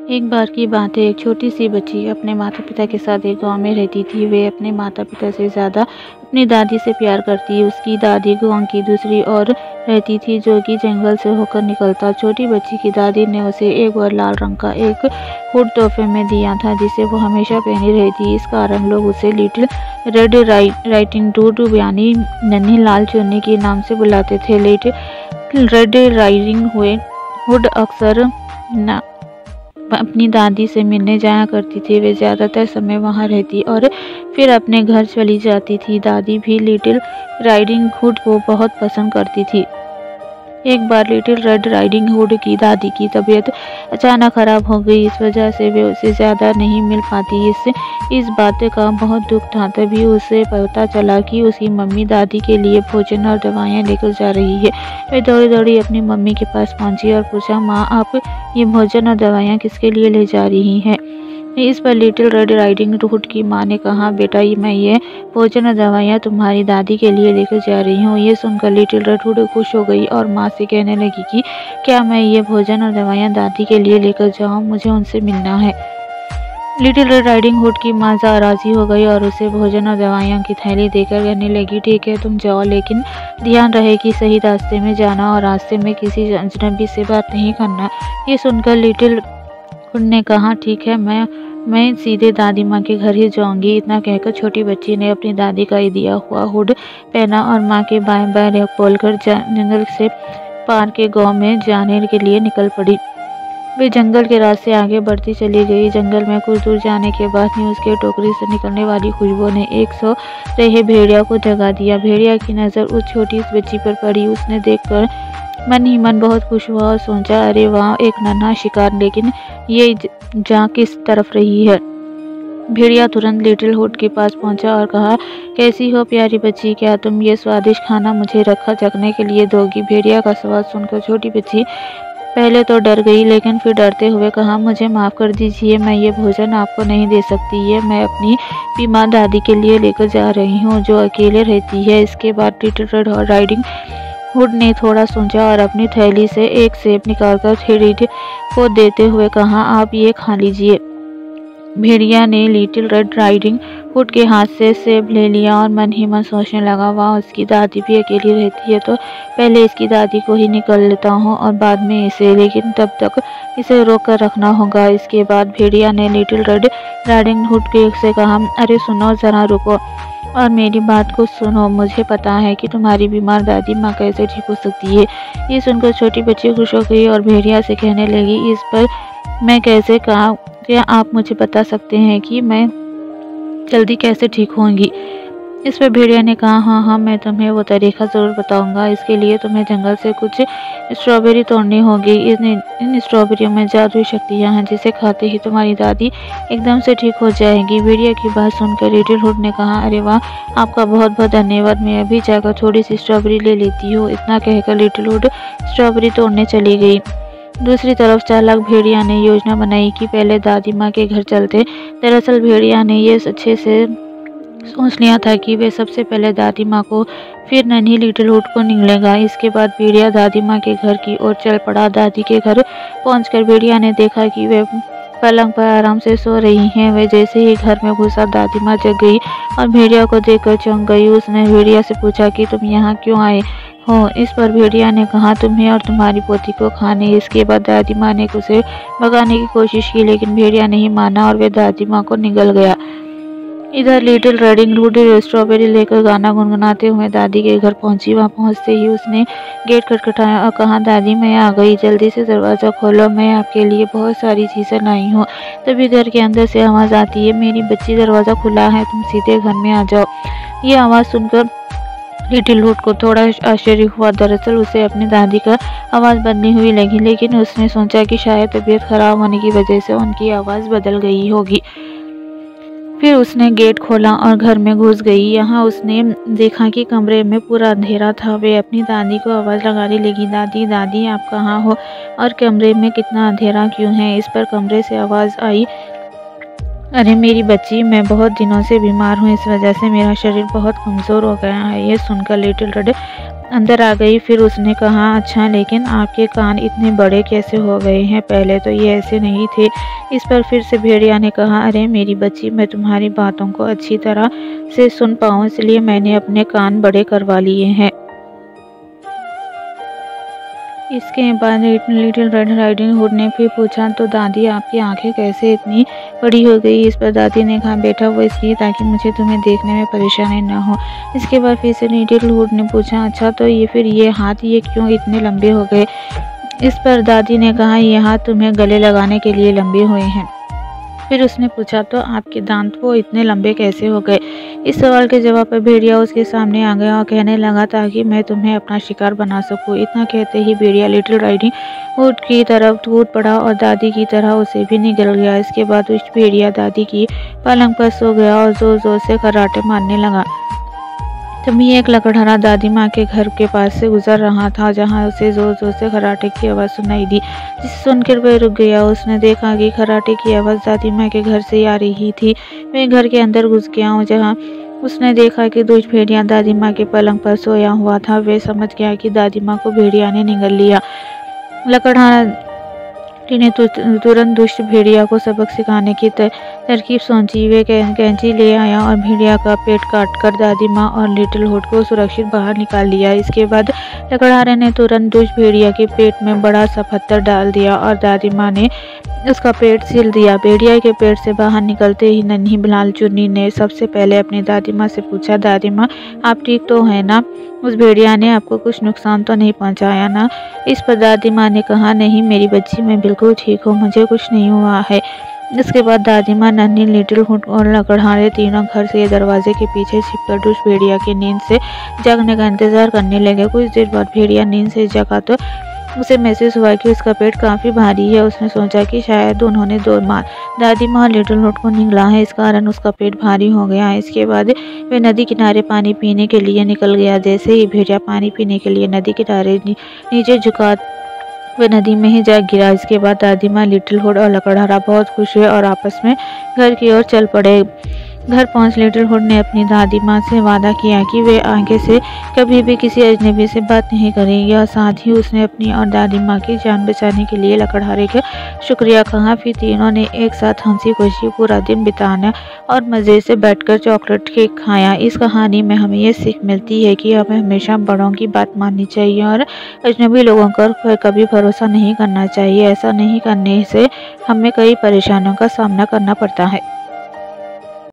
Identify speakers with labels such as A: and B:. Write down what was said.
A: एक बार की बात है, एक छोटी सी बच्ची अपने माता पिता के साथ एक गांव में रहती थी। वे अपने माता पिता से ज़्यादा अपनी दादी से प्यार करती। उसकी दादी गांव की दूसरी ओर रहती थी, जो कि जंगल से होकर निकलता। छोटी बच्ची की दादी ने उसे एक बार लाल रंग का एक हुड तोहफे में दिया था, जिसे वो हमेशा पहनी रहती। इस कारण लोग उसे लिटिल रेड राइडिंग हुड यानी नन्ही लाल चुन्नी के नाम से बुलाते थे। लिटिल रेड राइडिंग हुड अक्सर अपनी दादी से मिलने जाया करती थी। वे ज़्यादातर समय वहाँ रहती और फिर अपने घर चली जाती थी। दादी भी लिटिल राइडिंग हुड को बहुत पसंद करती थी। एक बार लिटिल रेड राइडिंग हुड की दादी की तबीयत अचानक खराब हो गई। इस वजह से वे उसे ज़्यादा नहीं मिल पाती। इस बात का बहुत दुख था। तभी उसे पता चला कि उसकी मम्मी दादी के लिए भोजन और दवाइयाँ लेकर जा रही है। वे दौड़ी दौड़ी अपनी मम्मी के पास पहुंची और पूछा, माँ, आप ये भोजन और दवाइयाँ किसके लिए ले जा रही हैं? इस पर लिटिल रेड राइडिंग हुड की माँ ने कहा, बेटा, मैं ये भोजन और दवाइयाँ तुम्हारी दादी के लिए लेकर जा रही हूँ। ये सुनकर लिटिल रेड हुड खुश हो गई और माँ से कहने लगी कि क्या मैं ये भोजन और दवाइयाँ दादी के लिए लेकर जाऊँ? मुझे उनसे मिलना है। लिटिल रेड राइडिंग हुड की माँ राजी हो गई और उसे भोजन और दवाइयों की थैली देकर कहने लगी, ठीक है, तुम जाओ, लेकिन ध्यान रहे कि सही रास्ते में जाना और रास्ते में किसी अजनबी से बात नहीं करना। ये सुनकर लिटिल हुड ने कहा, ठीक है, मैं सीधे दादी माँ के घर ही जाऊंगी। इतना कहकर छोटी बच्ची ने अपनी दादी का दिया हुआ हुड पहना और माँ के बाएं बाएं बोलकर जंगल से पार के गांव में जाने के लिए निकल पड़ी। वे जंगल के रास्ते आगे बढ़ती चली गई। जंगल में कुछ दूर जाने के बाद ही उसके टोकरी से निकलने वाली खुशबू ने एक सो रहे भेड़िया को जगा दिया। भेड़िया की नज़र उस छोटी बच्ची पर पड़ी। उसने देखकर मन ही मन बहुत खुश हुआ और सोचा, अरे वाह, एक नन्हा शिकार, लेकिन ये जा किस तरफ रही है? भेड़िया तुरंत लिटिल हुड के पास पहुंचा और कहा, कैसी हो प्यारी बच्ची, क्या तुम ये स्वादिष्ट खाना मुझे रखा चखने के लिए दोगी? भेड़िया का सवाल सुनकर छोटी बच्ची पहले तो डर गई, लेकिन फिर डरते हुए कहा, मुझे माफ़ कर दीजिए, मैं ये भोजन आपको नहीं दे सकती। ये मैं अपनी बीमार दादी के लिए लेकर जा रही हूँ, जो अकेले रहती है। इसके बाद लिटिल रेड राइडिंग हुड ने थोड़ा सोचा और अपनी थैली से एक सेब निकालकर भेड़िया को देते हुए कहा, आप ये खा लीजिए। भेड़िया ने लिटिल रेड राइडिंग हुड के हाथ से सेब ले लिया और मन ही मन सोचने लगा, वाह, उसकी दादी भी अकेली रहती है, तो पहले इसकी दादी को ही निकल लेता हूँ और बाद में इसे, लेकिन तब तक इसे रोक कर रखना होगा। इसके बाद भेड़िया ने लिटिल रेड राइडिंग हुड से कहा, अरे सुनो, ज़रा रुको और मेरी बात को सुनो। मुझे पता है कि तुम्हारी बीमार दादी माँ कैसे ठीक हो सकती है। ये सुनकर छोटी बच्ची खुश हो गई और भेड़िया से कहने लगी, इस पर मैं कैसे कहा, क्या आप मुझे बता सकते हैं कि मैं जल्दी कैसे ठीक होंगी? इस पर भेड़िया ने कहा, हाँ, मैं तुम्हें वो तरीका ज़रूर बताऊंगा। इसके लिए तुम्हें जंगल से कुछ स्ट्रॉबेरी तोड़नी होगी। इन स्ट्रॉबेरियों में जादुई शक्तियाँ हैं, जिसे खाते ही तुम्हारी दादी एकदम से ठीक हो जाएगी। भेड़िया की बात सुनकर लिटिल हुड ने कहा, अरे वाह, आपका बहुत बहुत धन्यवाद, मैं अभी जाकर थोड़ी सी स्ट्रॉबेरी ले लेती हूँ। इतना कहकर लिटिल हुड स्ट्रॉबेरी तोड़ने चली गई। दूसरी तरफ चालाक भेड़िया ने योजना बनाई कि पहले दादी माँ के घर चलते। दरअसल भेड़िया ने ये अच्छे से सोच लिया था कि वे सबसे पहले दादी माँ को, फिर नन्ही लिटिल हुड को निगलेगा। इसके बाद भेड़िया दादी माँ के घर की ओर चल पड़ा। दादी के घर पहुंचकर भेड़िया ने देखा कि वे पलंग पर आराम से सो रही हैं। वे जैसे ही घर में घुसा, दादी माँ जग गई और भेड़िया को देखकर चौंक गई। उसने भेड़िया से पूछा कि तुम यहाँ क्यों आए हो? इस पर भेड़िया ने कहा, तुम्हें और तुम्हारी पोती को खाने। इसके बाद दादी माँ ने उसे भगाने की कोशिश की, लेकिन भेड़िया नहीं माना और वे दादी माँ को निगल गया। इधर लिटिल राइडिंग हुड स्ट्रॉबेरी लेकर गाना गुनगुनाते हुए दादी के घर पहुंची। वहां पहुंचते ही उसने गेट खटखटाया और कहा, दादी, मैं आ गई, जल्दी से दरवाज़ा खोलो, मैं आपके लिए बहुत सारी चीज़ें लाई हूँ। तभी घर के अंदर से आवाज़ आती है, मेरी बच्ची, दरवाज़ा खुला है, तुम सीधे घर में आ जाओ। ये आवाज़ सुनकर लिटिल हुड को थोड़ा आश्चर्य हुआ। दरअसल उसे अपनी दादी का आवाज़ बदली हुई लगी, लेकिन उसने सोचा कि शायद तबीयत खराब होने की वजह से उनकी आवाज़ बदल गई होगी। फिर उसने गेट खोला और घर में घुस गई। यहाँ उसने देखा कि कमरे में पूरा अंधेरा था। वे अपनी दादी को आवाज़ लगाने लगी, दादी, दादी, आप कहाँ हो और कमरे में कितना अंधेरा क्यों है? इस पर कमरे से आवाज़ आई, अरे मेरी बच्ची, मैं बहुत दिनों से बीमार हूँ, इस वजह से मेरा शरीर बहुत कमज़ोर हो गया है। ये सुनकर लिटिल रेड अंदर आ गई। फिर उसने कहा, अच्छा लेकिन आपके कान इतने बड़े कैसे हो गए हैं, पहले तो ये ऐसे नहीं थे। इस पर फिर से भेड़िया ने कहा, अरे मेरी बच्ची, मैं तुम्हारी बातों को अच्छी तरह से सुन पाऊँ इसलिए मैंने अपने कान बड़े करवा लिए हैं। इसके बाद लिटिल रेड राइडिंग हुड ने फिर पूछा, तो दादी आपकी आंखें कैसे इतनी बड़ी हो गई। इस पर दादी ने कहा, बेटा वो इसलिए ताकि मुझे तुम्हें देखने में परेशानी ना हो। इसके बाद फिर से लिटिल हुड ने पूछा, अच्छा तो ये हाथ ये क्यों इतने लंबे हो गए। इस पर दादी ने कहा, ये हाथ तुम्हें गले लगाने के लिए लंबे हुए हैं। फिर उसने पूछा, तो आपके दांत वो इतने लंबे कैसे हो गए। इस सवाल के जवाब पर भेड़िया उसके सामने आ गया और कहने लगा, ताकि मैं तुम्हें अपना शिकार बना सकूं। इतना कहते ही भेड़िया लिटिल राइडिंग हुड की तरफ कूद पड़ा और दादी की तरह उसे भी निगल गया। इसके बाद उस भेड़िया दादी की पलंग पर सो गया और जोर जोर से खर्राटे मारने लगा। तभी एक लकड़हारा दादी माँ के घर के पास से गुजर रहा था, जहाँ उसे जोर जोर से खर्राटे की आवाज़ सुनाई दी, जिसे सुनकर वह रुक गया। उसने देखा कि खर्राटे की आवाज़ दादी माँ के घर से आ रही थी। वह घर के अंदर घुस गया, जहाँ उसने देखा कि दूज भेड़िया दादी माँ के पलंग पर सोया हुआ था। वह समझ गया कि दादी माँ को भेड़िया ने निगल लिया। लकड़हारा ने तुरंत दुष्ट भेड़िया को सबक सिखाने की तरकीब सोची। वे कैंची ले आया और भेड़िया का पेट काटकर दादी माँ और लिटिल हुड को सुरक्षित बाहर निकाल लिया। इसके बाद लकड़हारे ने तुरंत दुष्ट भेड़िया के पेट में बड़ा सा पत्थर डाल दिया और दादी माँ ने उसका पेट सिल दिया। भेड़िया के पेट से बाहर निकलते ही नन्ही लाल चुन्नी ने सबसे पहले अपनी दादी माँ से पूछा, दादी माँ आप ठीक तो है ना। उस भेड़िया ने आपको कुछ नुकसान तो नहीं पहुँचाया ना। इस पर दादी माँ ने कहा, नहीं मेरी बच्ची, मैं बिल्कुल ठीक हूँ, मुझे कुछ नहीं हुआ है। इसके बाद दादी माँ, नन्ही, लिटिल हुड और लकड़हारे तीनों घर से दरवाजे के पीछे छिपकर दुष्ट भेड़िया की नींद से जगने का इंतजार करने लगे। कुछ देर बाद भेड़िया नींद से जगा तो उसे महसूस हुआ कि उसका पेट काफ़ी भारी है। उसने सोचा कि शायद उन्होंने दादी माँ और लिटिल हुड को निगला है, इस कारण उसका पेट भारी हो गया है। इसके बाद वह नदी किनारे पानी पीने के लिए निकल गया। जैसे ही भेड़िया पानी पीने के लिए नदी किनारे नीचे झुका, वह नदी में ही जा गिरा। इसके बाद दादी माँ, लिटिल हुड और लकड़हारा बहुत खुश हुए और आपस में घर की ओर चल पड़े। घर पहुंच लिटिल हुड ने अपनी दादी माँ से वादा किया कि वे आगे से कभी भी किसी अजनबी से बात नहीं करेंगे और साथ ही उसने अपनी और दादी माँ की जान बचाने के लिए लकड़हारे का शुक्रिया कहा। फिर तीनों ने एक साथ हंसी खुशी पूरा दिन बिताना और मज़े से बैठकर चॉकलेट केक खाया। इस कहानी में हमें ये सीख मिलती है कि हमें हमेशा बड़ों की बात माननी चाहिए और अजनबी लोगों पर कभी भरोसा नहीं करना चाहिए। ऐसा नहीं करने से हमें कई परेशानियों का सामना करना पड़ता है।